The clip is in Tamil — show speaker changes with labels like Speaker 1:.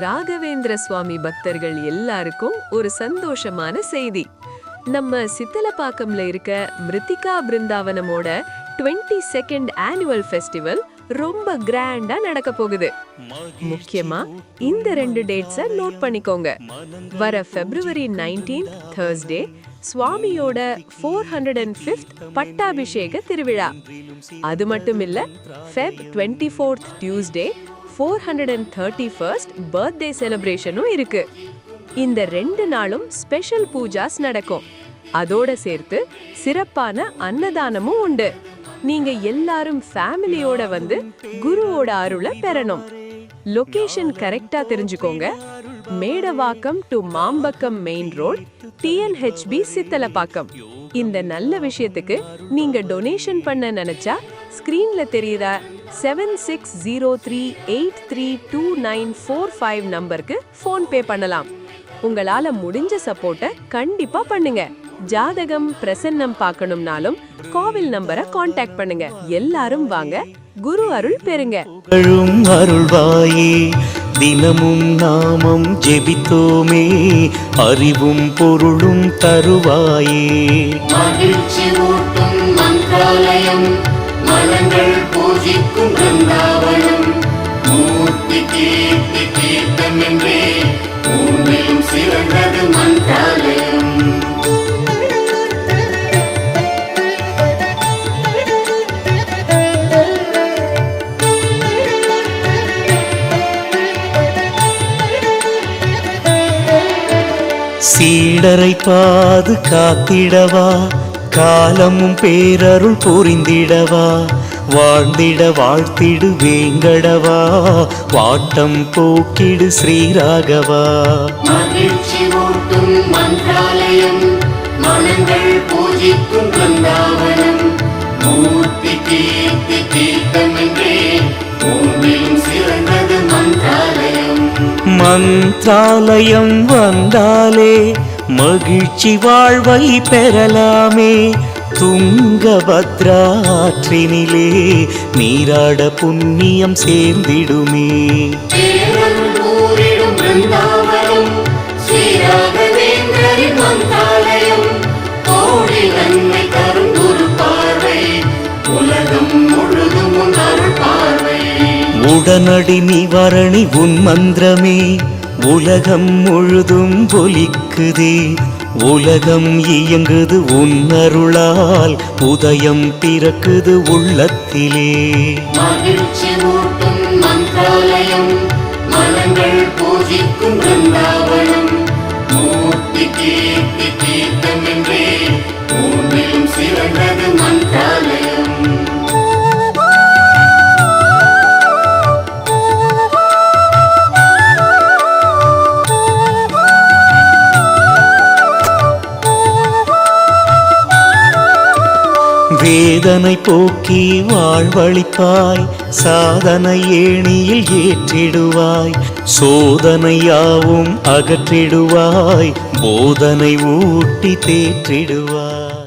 Speaker 1: ராகவேந்திர சுவாமி பக்தர்கள் எல்லாருக்கும் ஒரு சந்தோஷமான செய்தி. நம்ம சித்தலப்பாக்கம்ல இருக்க மிருத்திகா பிருந்தாவனமோட 22nd ஆனுவல் ஃபெஸ்டிவல் ரொம்ப கிராண்டா நடக்க போகுது. முக்கியமா இந்த 2 டேட்ஸை நோட் பண்ணிக்கோங்க. வர February 19 Thursday சுவாமியோட 405th பட்டாபிஷேக திருவிழா. அது மட்டும் இல்ல, Feb 24th Tuesday 431st birthday செலிப்ரேஷனும் இருக்கு. இந்த 2 நாளும் ஸ்பெஷல் பூஜாஸ் நடக்கும். அதோட சேர்த்து சிறப்பான அன்னதானமும் உண்டு. நீங்க எல்லாரும் ஃபேமிலியோட வந்து குருவோட அருளை பெறணும். லொகேஷன் கரெக்டா தெரிஞ்சுக்கோங்க. Medavakkam to Mambakkam main road, TNHB Chithalapakkam. இந்த நல்ல விஷயத்துக்கு நீங்க டொனேஷன் பண்ண நினைச்சா ஸ்கிரீன்ல தெரியுதா 7603832945 நம்பருக்கு ஃபோன் பே பண்ணலாம். உங்களால முடிஞ்ச சப்போர்ட்டை கண்டிப்பா பண்ணுங்க. ஜாதகம் பிரசன்னம் பார்க்கணும்னாலும் கோவில் நம்பரை காண்டாக்ட் பண்ணுங்க. எல்லாரும் வாங்க, குரு அருள் பெறுங்க.
Speaker 2: அருள்வாயே, தினமும் நாமம் ஜெபித்தோமே, அறிவும் பொருளும் தருவாயே.
Speaker 3: மகிழ்ச்சி ஊட்டும் மந்திராலயம், மலங்கள் பூஜிக்கும் பிருந்தாவனம், மூர்த்தி கீர்த்தி தீர்த்தம் என்றே மூன்றிலும் சிறந்தது மந்திராலயம்.
Speaker 2: சீடரை பாதுகாத்திடவா, காலமும் பேரருள் புரிந்திடவா, வாழ்ந்திட வாழ்த்திடு வேங்கடவா, வாட்டம் போக்கிடு ஸ்ரீராகவா.
Speaker 3: மகிழ்ச்சி ஊட்டும் மந்திராலயம், மனங்கள் பூஜிக்கும் பிருந்தாவனம், மூர்த்தி கீர்த்தி தீர்த்தம் என்றே மூன்றிலும் சிறந்தது மந்திராலயம்.
Speaker 2: மந்திராலயம் வந்தாலே மகிழ்ச்சி வாழ்வை பெறலாமே. துங்கபத்ராற்றினிலே நீராட புண்ணியம் சேர்ந்திடுமே.
Speaker 3: பிருந்தாவனம் ஸ்ரீராகவேந்திரரின் மந்திராலயம், கோடி நன்மை தரும் குரு பார்வை, உலகம் முழுதும் அருள் பார்வை.
Speaker 2: உடனடி நிவாரணி உன் மந்திரமே உலகம் முழுதும் ஒலிக்குதே. உலகம் இயங்குது உன் அருளால், உதயம் பிறக்குது உள்ளத்திலே.
Speaker 3: மகிழ்ச்சி ஊட்டும் மந்திராலயம், மனங்கள் பூஜிக்கும் பிருந்தாவனம், மூர்த்தி கீர்த்தி தீர்த்தம் என்றே மூன்றிலும் சிறந்தது மந்திராலயம்.
Speaker 2: வேதனை போக்கி வாழ்வழிப்பாய், சாதனை ஏணியில் ஏற்றிடுவாய், சோதனையாவும் அகற்றிடுவாய், போதனை ஊட்டி தேற்றிடுவாய்.